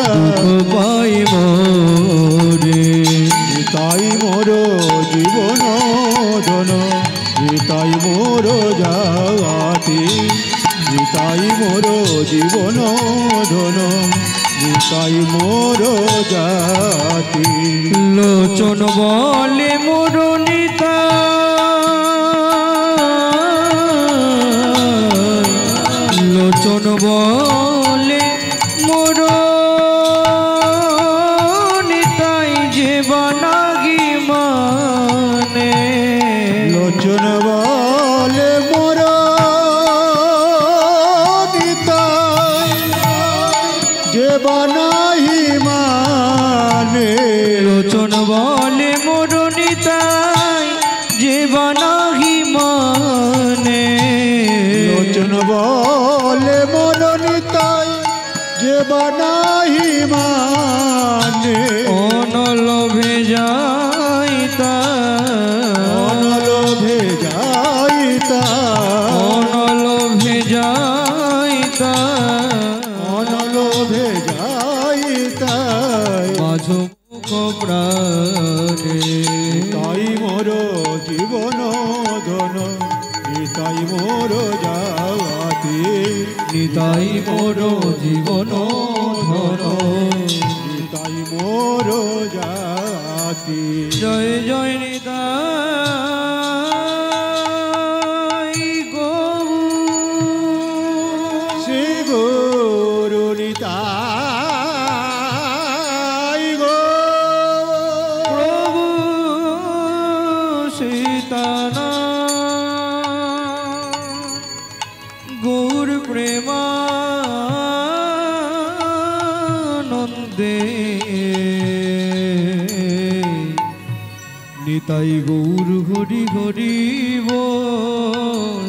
দুঃখ পাই মোরে তাই মোর জীবন ধন তাই মোর জাতি তাই মোর জীবন ধন তাই মোর জাতি লোচন বলে মোর নিতাই লোচন বলে মোর নিতাই যে বানাগি মানে লোচন বলে মোর নিতাই যে বানাহি মানে লোচন বলে মোর নিতাই যে বানাহি মানে লোচন বলে মোর নিতাই যে বানাহি মানে অনলোভে যাইতা অনলোভে যাইতা অনলোভে যাইতা অনলোভে যাইতা মাঝ মুখ প্রাণে তাই মোর জীবন ধন তাই মোর জাতি নিতাই মোর জীবন ধন তাই মোর জাতি জয় জয় নিতাই গৌর শ্রী গুরু নিতাই গো প্রভু সীতানা গৌর প্রেমানন্দে নিতাই গৌর হরি হরি বল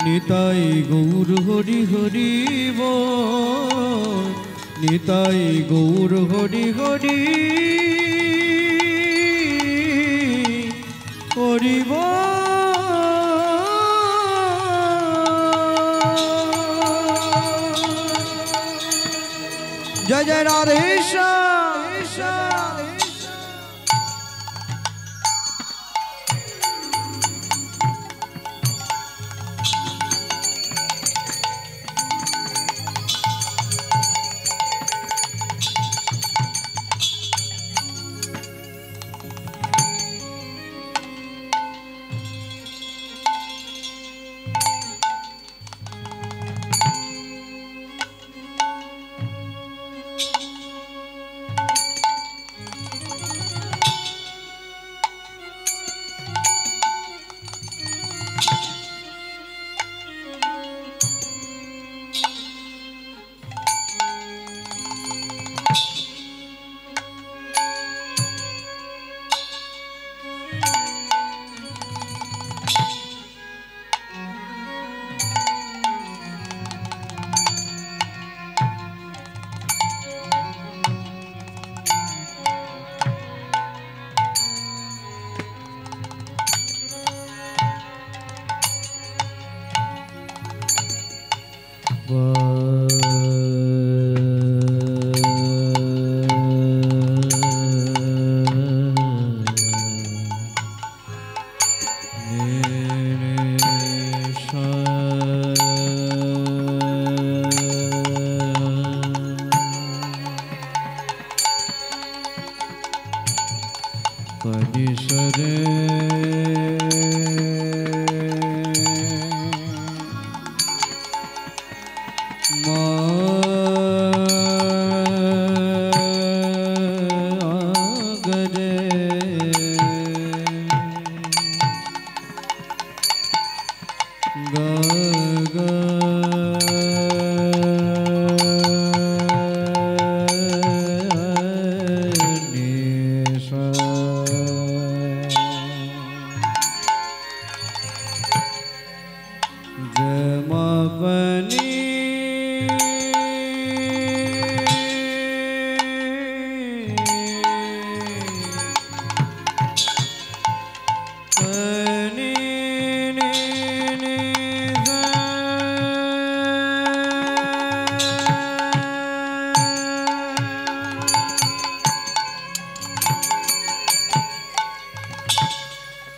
নিতাই গৌর হরি হরি বল নিতাই গৌর হরি হরি হরি जय जय राधे श्याम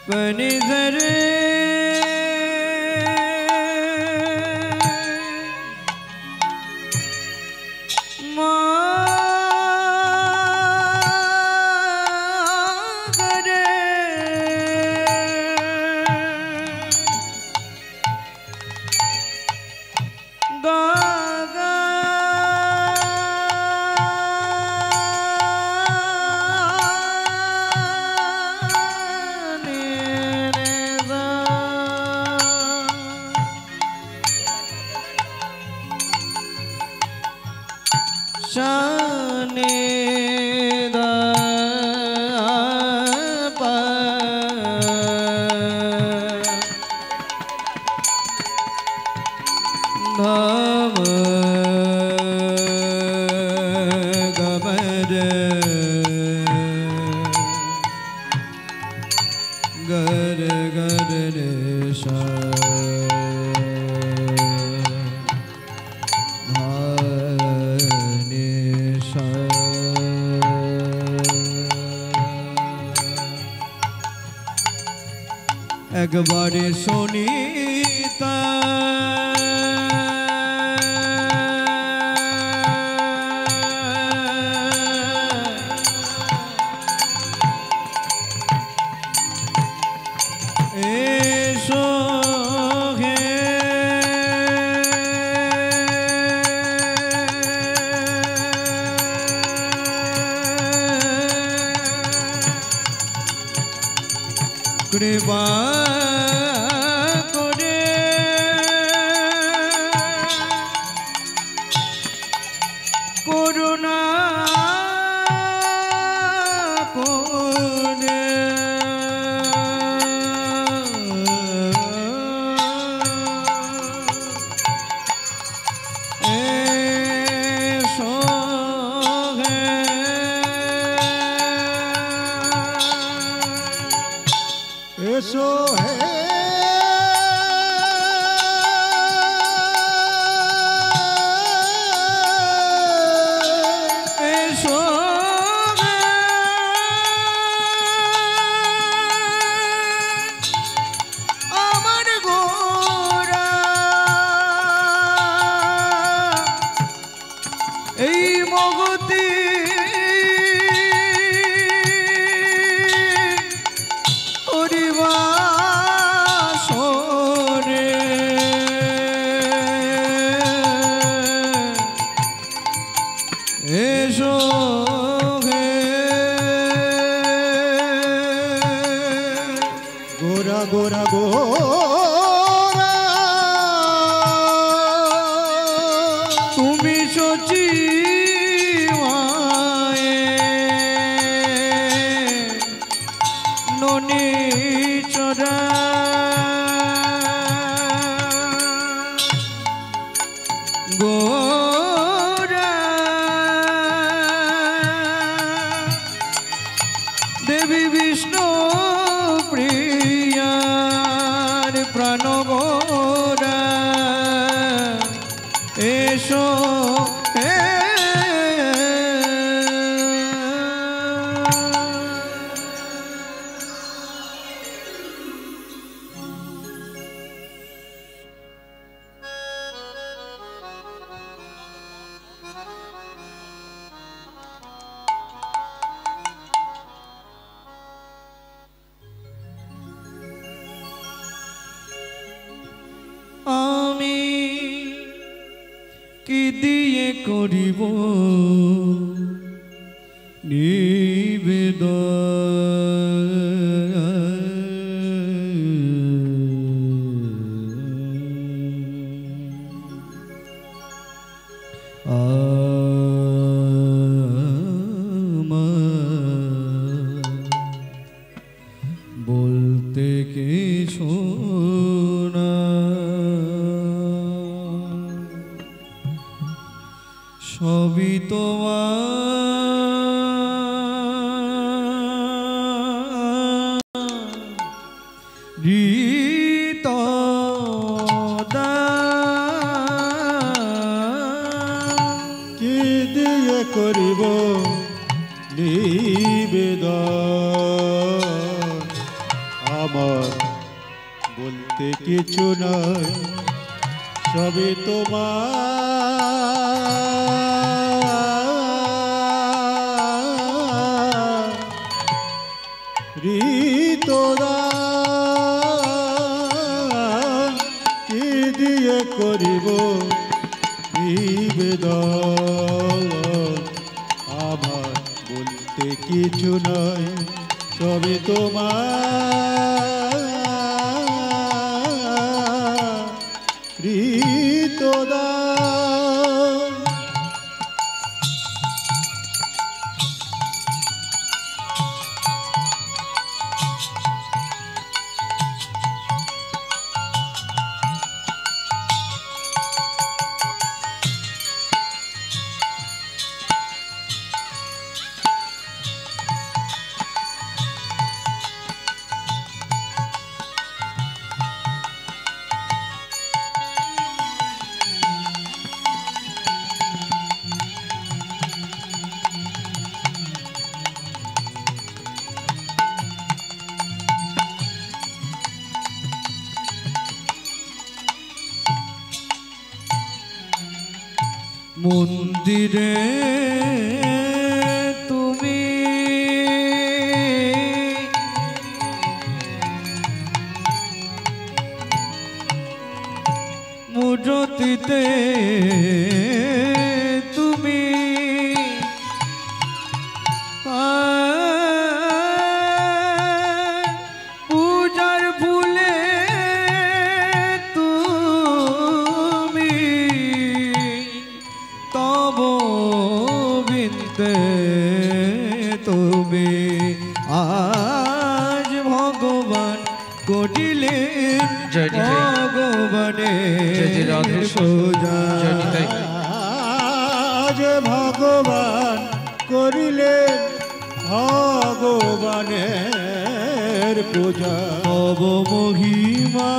पनिधरे एक बारे सुनीता कृपा करे करुणा करे ऐसो है ऐसो আমার গোরা এই মগতি गोरा गोरा गोरा তুমি সচি ননি চরা গোরা দেবী বিষ্ণু প্রিয়ার প্রাণ গোরা এসো আমি কি দিয়ে করিব বলতে কিছু না সবই তোমার রীত কি দিয়ে করিব নিবেদন আমার বলতে কিছু নাই, সবই তোমার হৃদয়, কি দিয়ে করিব নিবেদন, আমার বলতে কিছু নাই, সবই তোমার হৃদয়। মন্দিরে তুমি মূর্তিতে তুমি পূজার ফুলে তুমি তব বিন্দে তুমি আজ ভগবান করিলেন ভগবানের পূজা, আজ ভগবান করিলেন ভগবানের পূজা, তব মহিমা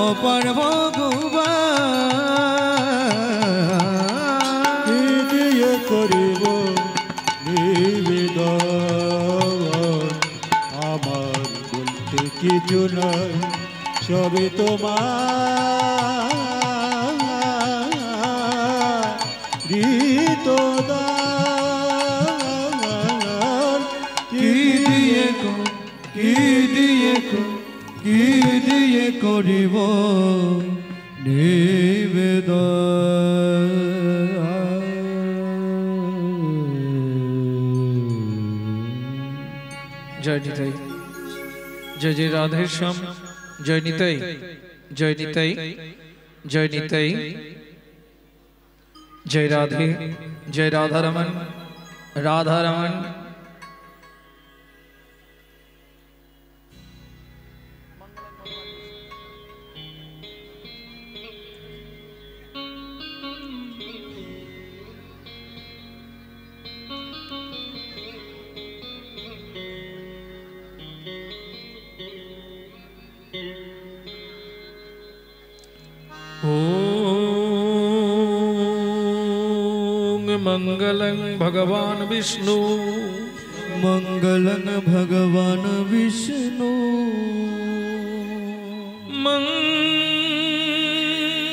অপার ভগবান, কি দিয়ে করিব নিবেদন, আমার বলতে কিছু নাই, সবই তোমার হৃদয়, কি দিয়ে করিব নিবেদন। জয় নিতাই, জয় জয় রাধের শ্যাম, জয় নিতাই, জয় নিতাই, জয় নিতাই, জয় রাধে, জয় রাধারমণ, রাধারমণ। ओम मंगलं भगवान विष्णु, मंगलं भगवान विष्णु,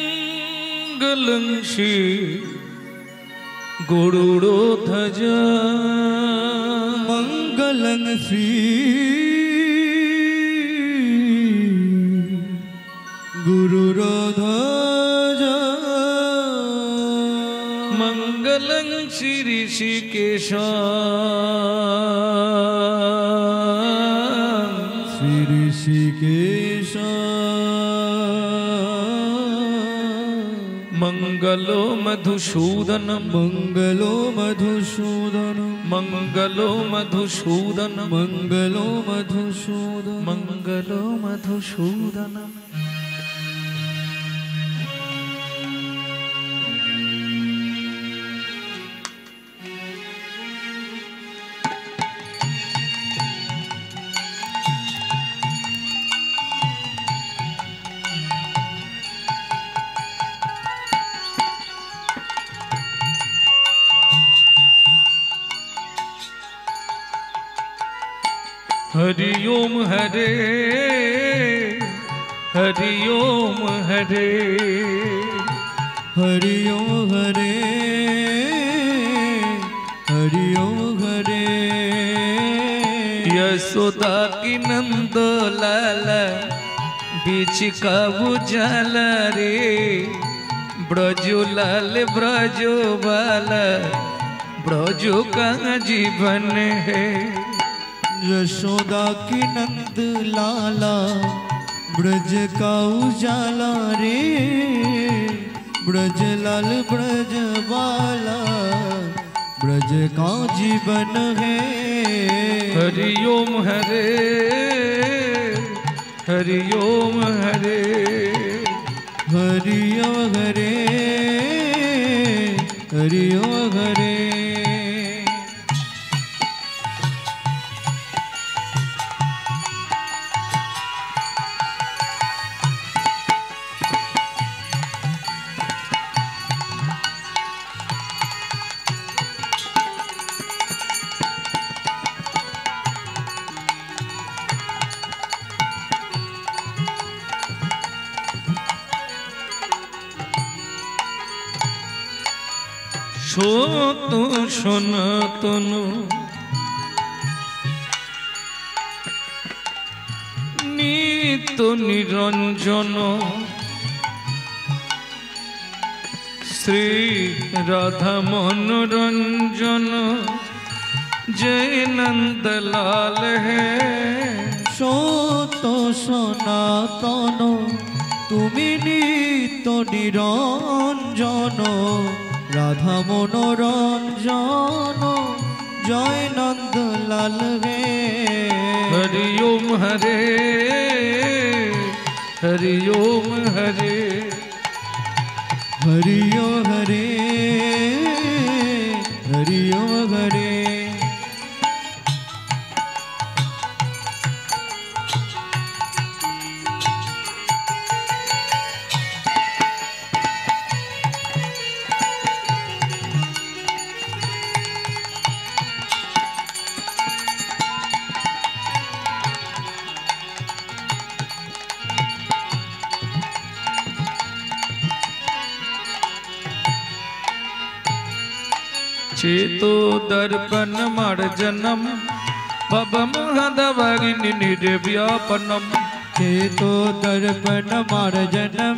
मंगलं श्री गरुड़ध्वज, मंगलं श्री गुरुध्वज, मंगलं श्री ऋषिकेश, श्री ऋषिकेश, मंगलो मधुसूदन, मंगलो मधुसूदन, मंगलो मधुसूदन, मंगलो मधुसूदन, मंगलो मधुसूदन। हरि ओम हरे हरि ओम हरे हरि ओम हरे हरि ओम हरे यशोदा की नंद लाला बीच का उजाला रे ब्रजो लाल ब्रजो बाला ब्रजो का जीवन है। यशोदा की नंद लाला ब्रज का उजाला रे ब्रज लाल ब्रज बाला ब्रज का जीवन है। हरि ओम हरे हरि ओम हरे हरि ओम हरे हरि ओम हरे সত সনাতন নিত্য নিরঞ্জন শ্রী রাধা মনোরঞ্জন জয় নন্দলাল হে। সত সনাতন তুমি নিত্য নিরঞ্জন রাধা মনোরঞ্জন জয় নন্দলাল হে। हरि ओम हरे हरि ओम हरे हरि ओम हरे हरि ओम हरे चेतो दर्पण मार्जनम भवम हदवगिनि निर्व्यापनम चेतो दर्पण मार्जनम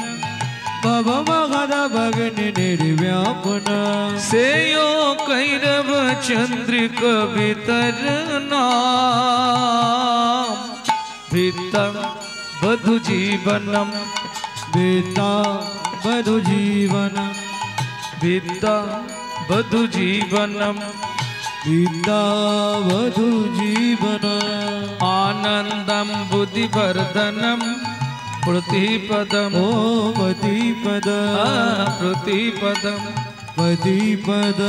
भवमगधभगिनि निर्व्यापनम सेयो कैरव चंद्रिक वितरणा भित्तं वधु जीवनम विद्या वधु जीवनम भित्ता वधु जीवनम विद्या वधु जीवनम आनंदम बुद्धिवर्धनम प्रतिपदम पतिपद प्रतिपदम पतिपद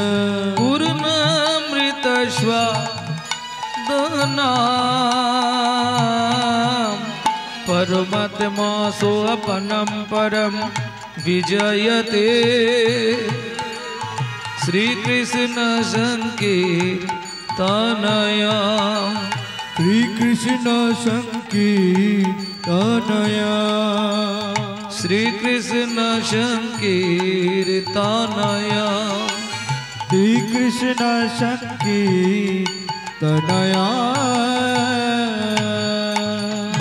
पूर्णामृत स्वादना परमात्मा सोऽपनं परम विजयते श्री कृष्ण संकीर्तनया श्री कृष्ण संकीर्तनया श्री कृष्ण संकीर्तनया श्री कृष्ण संकीर्तनया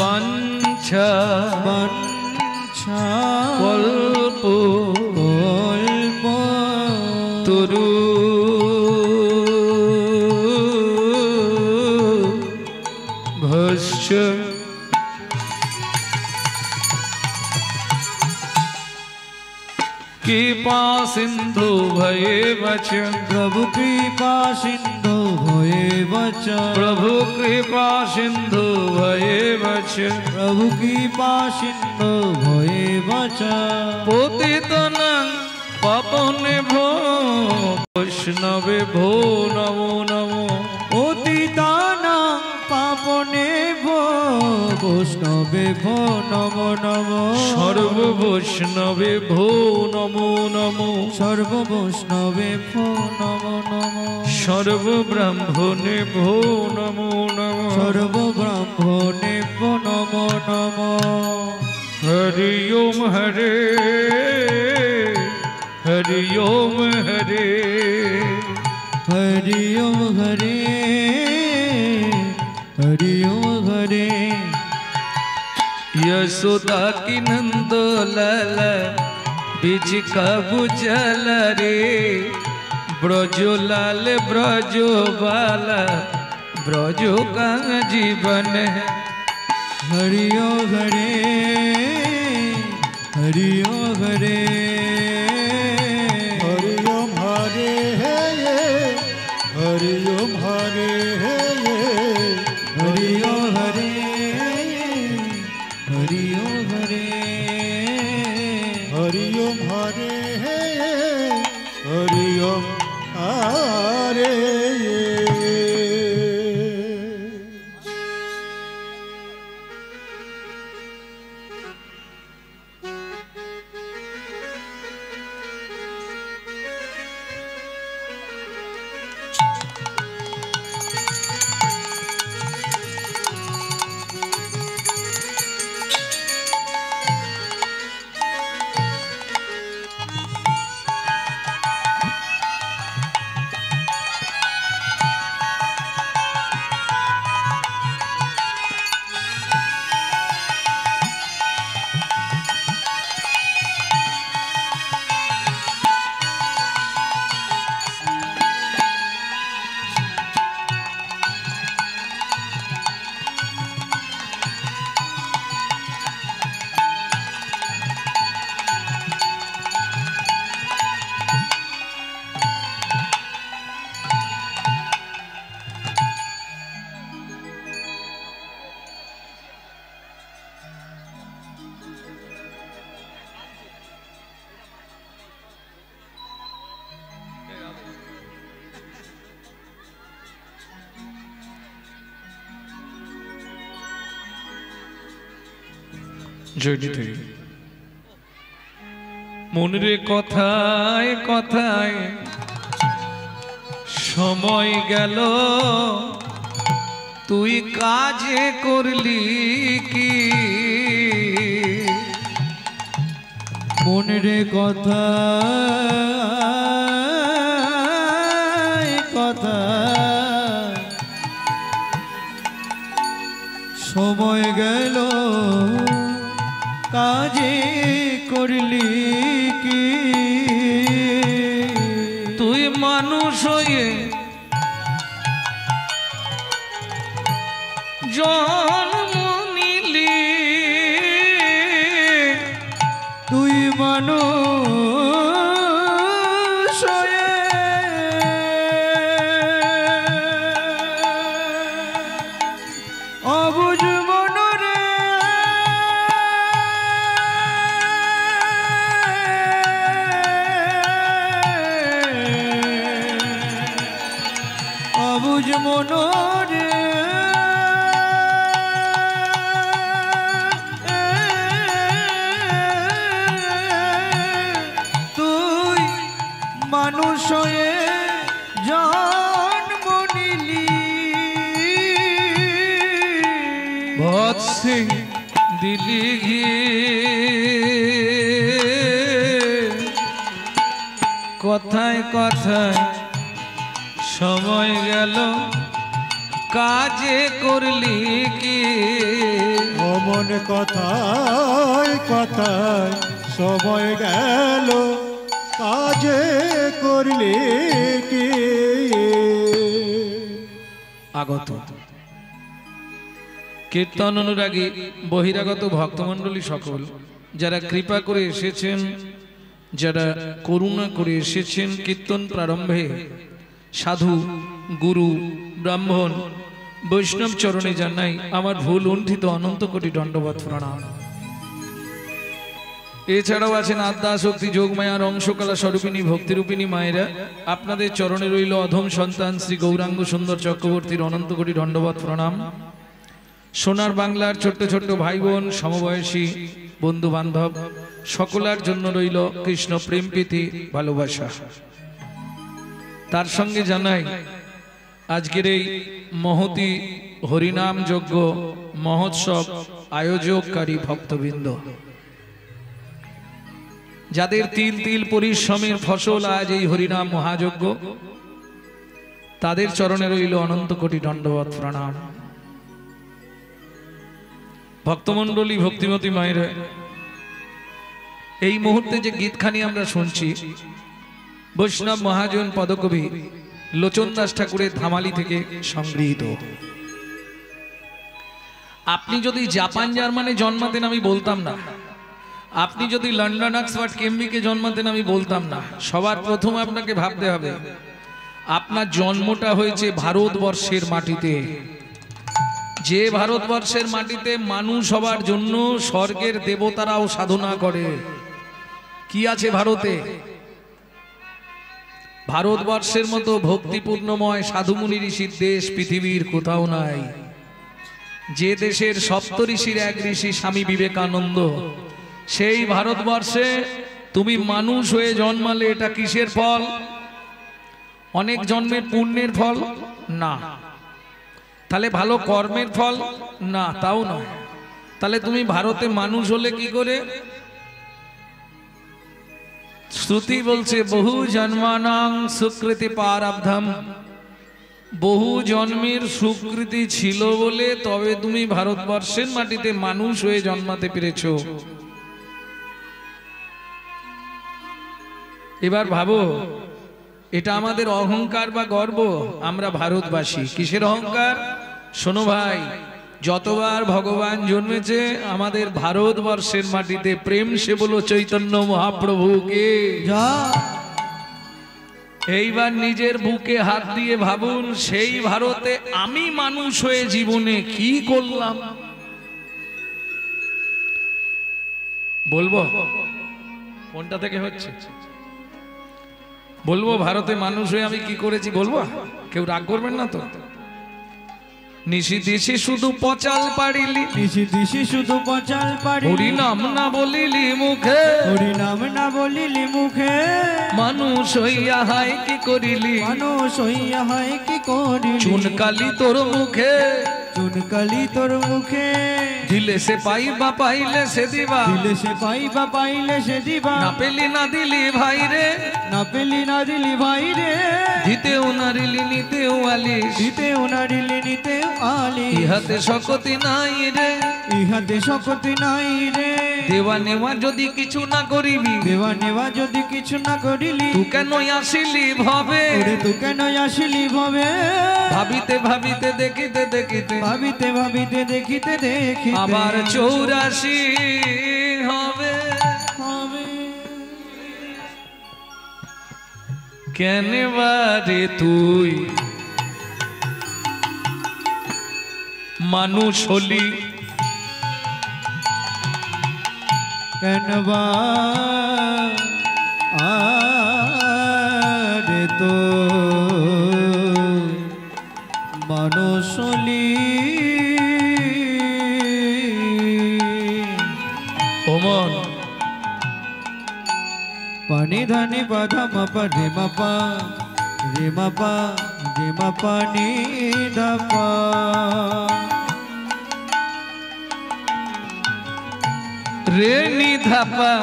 वंशा वंशा कल्पो कल्पो तुरु भस्य कृपा सिंधु भयेव च प्रभु कृपा सिंधु भयेव च प्रभु कृपा सिंधु भयेव च प्रभु कृपा सिंधु भयेव च पतितनं पावनेभ्यो वैष्णवे भो नमो नमो पतितानां पावनेभ्यो वैष्णवेभ्यो नमो नमो सर्व वैष्णवे भो नमो नमो सर्व वैष्णवेभ्यो नमो नमो सर्व ब्राह्मणे भो नमो नमो সর্বব্রাহ্মণে নম নম। হরি ওম হরে হরি ওম হরে হরি ওম হরে হরি ওম হরে। यशोदा की नंद लाल बीच का बुझल रे ब्रजो लाल ब्रजो बाला ब्रजो का जीवन है। हरि ओम हरे हरि ओम हरे हरि ओम हरे हरि ओम हरे हरि ओम हरे हरि ओम हरे हरि ओम हरे हरि ओम हरे। জয়নিতে মনরে কথায় কথায় সময় গেল তুই কাজে করলি কি মনের কথা কথা সময় গেল কাজে করলি কি তুই মানুষ হয়ে জন্ম নিলি তুই মানুষ হয়ে অবুঝ মনরে অবুঝ মনরে তুই মানুষ হয়ে জন্ম নিলি বৎসে দিলি ঘিয়ে কথায় কথায় সময় গেল কাজে করলি কি অমন কথায় কথায় সময় গেল কাজে করলে কি আগত কীর্তন অনুরাগী বহিরাগত ভক্তমণ্ডলী সকল যারা কৃপা করে এসেছেন, যারা করুণা করে এসেছেন, কীর্তন প্রারম্ভে সাধু গুরু ব্রাহ্মণ বৈষ্ণব চরণে জানাই আমার ভুল লুণ্ঠিত অনন্ত কোটি দণ্ডবৎ প্রণাম। এছাড়াও আছেন আদ্যা শক্তি যোগমায়ার অংশকলা স্বরূপিনী ভক্তিরূপিণী মায়েরা, আপনাদের চরণে রইল অধম সন্তান শ্রী গৌরাঙ্গ সুন্দর চক্রবর্তীর অনন্ত কোটি দণ্ডবৎ প্রণাম। সোনার বাংলার ছোট্ট ছোট্ট ভাই বোন সমবয়সী বন্ধু বান্ধব সকলের জন্য রইল কৃষ্ণ প্রেম প্রীতি ভালোবাসা। তার সঙ্গে জানাই আজকের এই মহতি হরিনাম যজ্ঞ মহোৎসব আয়োজককারী ভক্তবৃন্দ, যাদের তিল তিল পরিশ্রমের ফসল আজ এই হরিনাম মহাযজ্ঞ, তাদের চরণে রইল অনন্ত কোটি দণ্ডবৎ প্রণাম। ভক্তমণ্ডলী, ভক্তিমতী মায়েরা, এই মুহূর্তে যে গীতখানি আমরা শুনছি বৈষ্ণব মহাজন পদকবি লোচন দাস ঠাকুরের ধামালি থেকে সংগৃহীত। আপনি যদি জাপান জার্মানে জন্মাতেন আমি বলতাম না, আপনি যদি লন্ডন অক্সফোর্ড কেমব্রিজে জন্মাতেন আমি বলতাম না। সবার প্রথম আপনাকে ভাবতে হবে আপনার জন্মটা হয়েছে ভারতবর্ষের মাটিতে, যে ভারতবর্ষের মাটিতে মানুষ হবার জন্য স্বর্গের দেবতারাও সাধনা করে। কি আছে ভারতে? ভারতবর্ষের মতো ভক্তিপূর্ণময় সাধুমুনি ঋষির দেশ পৃথিবীর কোথাও নাই। যে দেশের সপ্ত ঋষির এক ঋষি স্বামী বিবেকানন্দ, সেই ভারতবর্ষে তুমি মানুষ হয়ে জন্মালে এটা কিসের ফল? অনেক জন্মের পুণ্যের ফল না। তাহলে ভালো কর্মের ফল না, তাও নয়। তাহলে তুমি ভারতে মানুষ হলে কি করে? শ্রুতি বলছে বহু জন্মানাং সুকৃতি পারাব্ধম, বহু জন্মের সুকৃতি ছিল বলে তবে তুমি ভারতবর্ষের মাটিতে মানুষ হয়ে জন্মাতে পেরেছো। এবার ভাবো, এটা আমাদের অহংকার বা গর্ব? আমরা ভারতবাসী। কিসের অহংকার? শোনো ভাই, যতবার ভগবান জন্মেছে আমাদের ভারতবর্ষের মাটিতে, প্রেম সে বলো চৈতন্য মহাপ্রভুকে। এইবার নিজের বুকে হাত দিয়ে ভাবুন, সেই ভারতে আমি মানুষ হয়ে জীবনে কি করলাম? বলবো কোনটা থেকে হচ্ছে? বলবো ভারতে মানুষ হয়ে আমি কি করেছি বলবো? কেউ রাগ করবেন না তো? নিশি দিশি শুধু পচাল পাড়িলি, নিশি দিশি শুধু পচাল পাড়ি, হরি নাম না বলিলি মুখে, হরি নাম না বলিলি মুখে, মানুষ হইয়া হাই কি করিলি, মানুষ হইয়া হয় কি করিলি, চুনকালি তোর মুখে, চুনকালি তোর মুখে, দিলে সে পাইবা পাইলে সে দিবা, দিলে সে পাইবা পাইলে সে দিবা, না পেলি না দিলি ভাই রে, না পেলি না দিলি ভাই রে, দিতেও না রিলি নিতেও আলিস, দিতেও না দিলি নিতেও আলি, ইহাতে শকতি নাই রে, ইহাতে শকতি নাই রে, দেওয়া নেওয়া যদি কিছু না করিবি, দেওয়া নেওয়া যদি কিছু না করিলি, তু কেন আসিলি ভবে, ওরে তু কেন আসিলি ভবে, ভাবিতে ভাবিতে দেখিতে দেখিতে, ভাবিতে ভাবিতে দেখিতে দেখিতে, আবার 84 হবে। হবে। কেন বারে তুই মানুষ হলি, কেন বা আরে তো মানুষ হলি, ওমন পানি ধানি বাধা মাপা রে মাপা রে মাপা রে মাপা নি ধাপা, রে নি ধাপা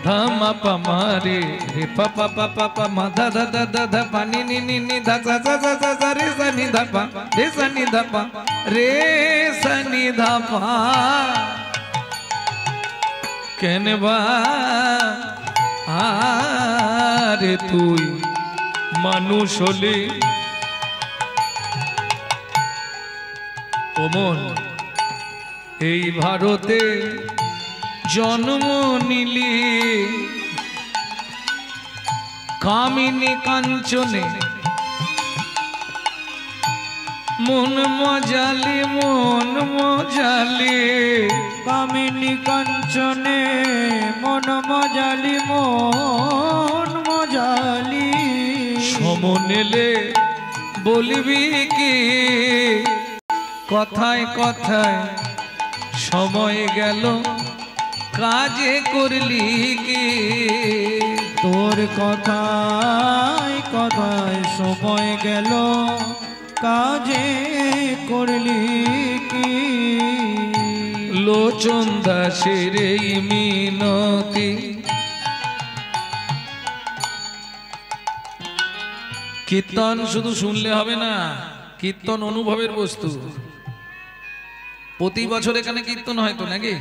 ধামা পা মারে রে পা পা পা পা পা মা ধা ধা ধা ধা ধা পা নি নি নি নি ধা সা সা সা সা সা রে সা নি ধাপা রে সা নি ধাপা রে সা নি ধাপা। কেন বা আরে তুই মানুষ হলি, ওমন এই ভারতে জন্ম নিলি, কামিনী কাঞ্চনে মন মজালি, মন মজালি, কামিনী কাঞ্চনে মন মজালি, মন মজালি, সমনেলে বলবি কি কথায় কথায়, সময় গেল কাজে করলি কি, তোর কথায় কথায় সময় গেল কাজে করলি কি লোচন দাসের এই মিনতি কীর্তন শুধু শুনলে হবে না, কীর্তন অনুভবের বস্তু। প্রতি বছর এখানে কীর্তন হয় তো নাকি?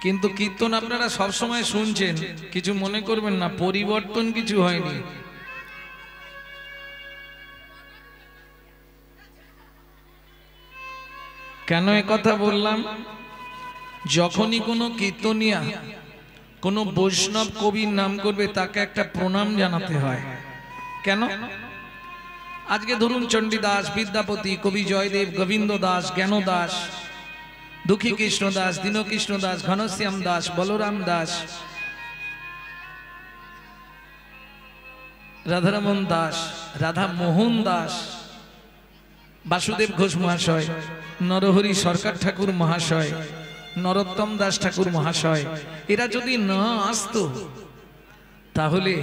কিন্তু কীর্তন আপনারা সব সময় শুনছেন, কিছু মনে করবেন না, পরিবর্তন কিছু হয়নি। কেন কথা বললাম? যখনই কোনো কীর্তনিয়া কোনো বৈষ্ণব কবির নাম করবে তাকে একটা প্রণাম জানাতে হয়। কেন? আজকে ধরুন চণ্ডীদাস, বিদ্যাপতি, কবি জয়দেব, গোবিন্দ দাস, জ্ঞান দাস, দুঃখী কৃষ্ণ দাস, দীনকৃষ্ণ দাস, ঘনশ্যাম দাস, বলরাম দাস, রাধারমন দাস, রাধা মোহন দাস, বাসুদেব ঘোষ মহাশয়, নরহরি সরকার ঠাকুর মহাশয়, নরোত্তম দাস ঠাকুর মহাশয়, এরা যদি না আসতো তাহলে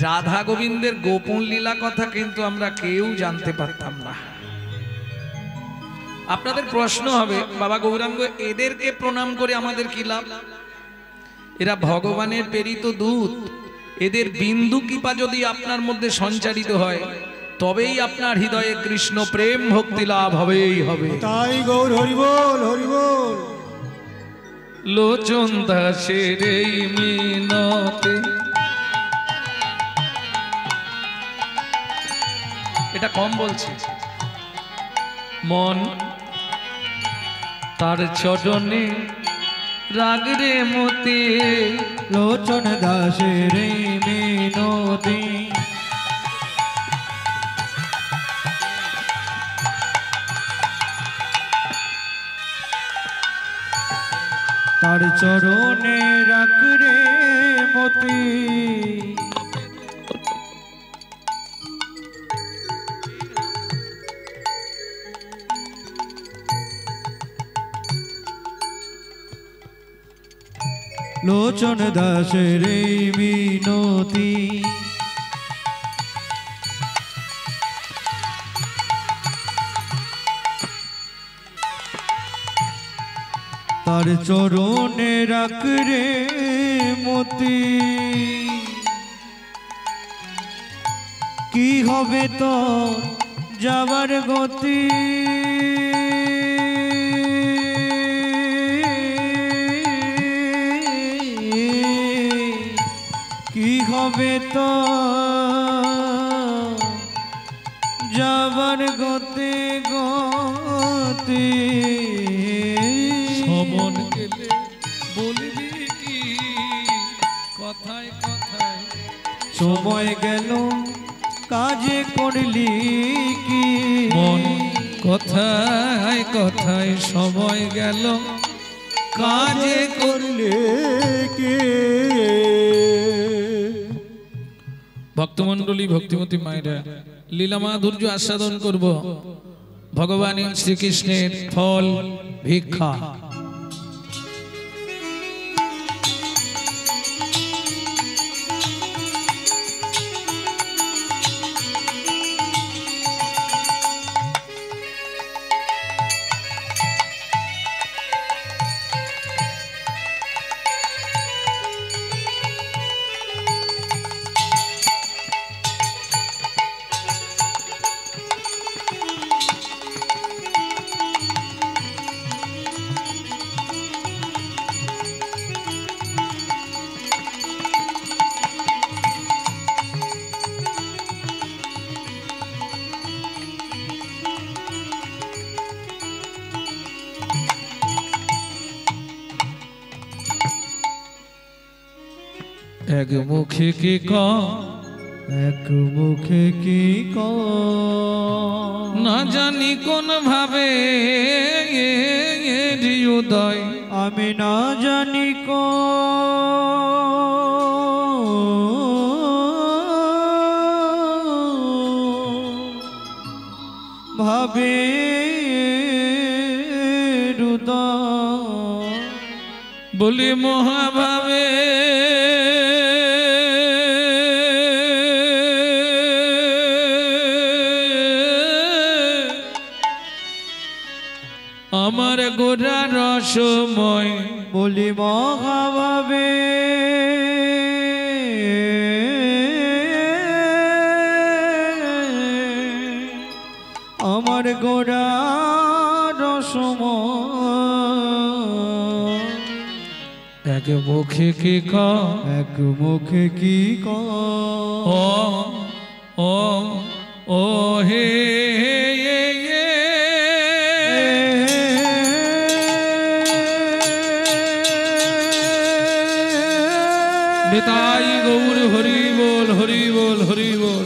রাধা গোবিন্দের গোপন লীলা কথা কিন্তু আমরা কেউ জানতে পারতাম না। আপনাদের প্রশ্ন হবে, বাবা গৌরাঙ্গ এদেরকে প্রণাম করে আমাদের কি লাভ? এরা ভগবানের প্রেরিত দূত, এদের বিন্দু কৃপা যদি আপনার মধ্যে সঞ্চারিত হয় তবেই আপনার হৃদয়ে কৃষ্ণ প্রেম ভক্তি লাভ হবেই হবে। তাই গৌর হরিবোল হরিবোল। লোচন দাসের এই মিনতি, এটা কম বলছি। মন তার চরণে রাগরে মতি, লোচন দাসের মিনতি তার চরণে রাখ রে মতি লোচন দাসের মিনতি তার চরণে রাখ রে মতি কি হবে তো যাবার গতি কি হবে তো যাবার গতি গতি সমন গেলে বলবি কি কথায় কথায়, সময় গেল কাজে করলি কি মন কথায় কথায় সময় গেল কাজে করলে কে ভক্তমণ্ডলী ভক্তিমতী মায়েরা লীলা মাধুর্য আস্বাদন করব। ভগবান শ্রীকৃষ্ণের ফল ভিক্ষা। এক মুখে কি এক মুখে কি না জানি কোন ভাবে হৃদয়, আমি না জানি ভাবে হৃদয় বলি মহাভাবে গোরা রসময় বলি মহাভাবে আমার গোরা রসময় এক মুখে কি এক মুখে কি ও ও ও হে নিতাই গৌর হরি বল হরি বল হরি বল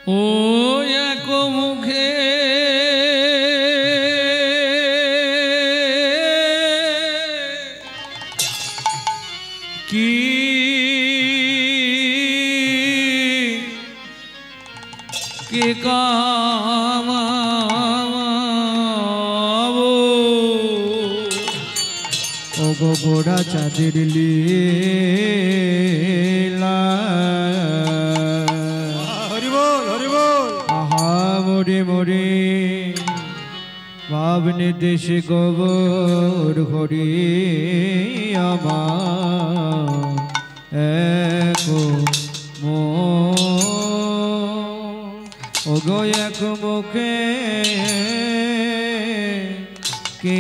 ও এক মুখে কি কে কামাবো ও গো গোরা চাঁদের লীলা মোরে মোরে ভাবনে দেশে গোবর হরি আমার এক ও গো এক মুখে কে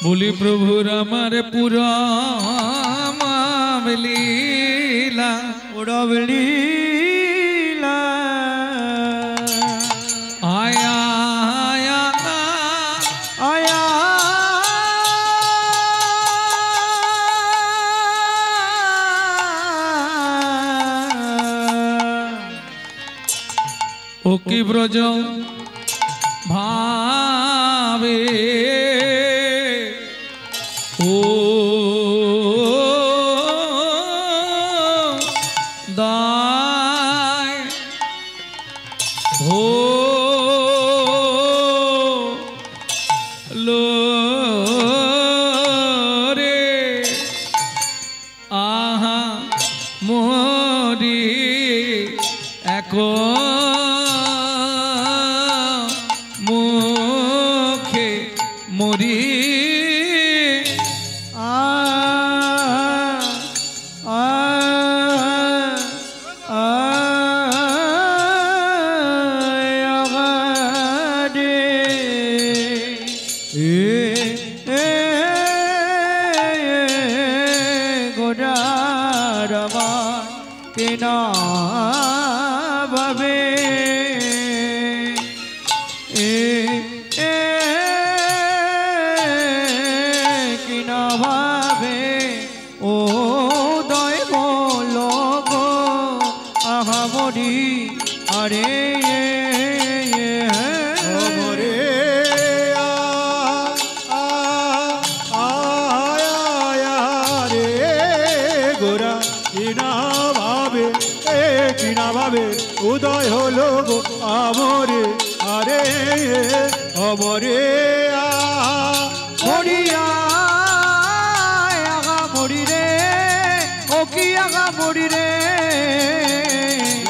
बोली प्रभु रामार पुराम लीला पुरब लीला आया आया आया ओ की ब्रज भावे ओ दाय हो लो रे आहा मोरी एको मुखे मोरी উদয় হলো গো আমরে আরে অমরে মরিয়া আগা মরি রে ও কি আগা মরি রে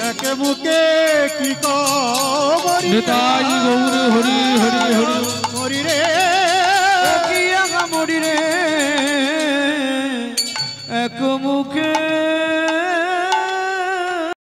একে মুখে কি করি নিতাই গৌর হরি হরি হরি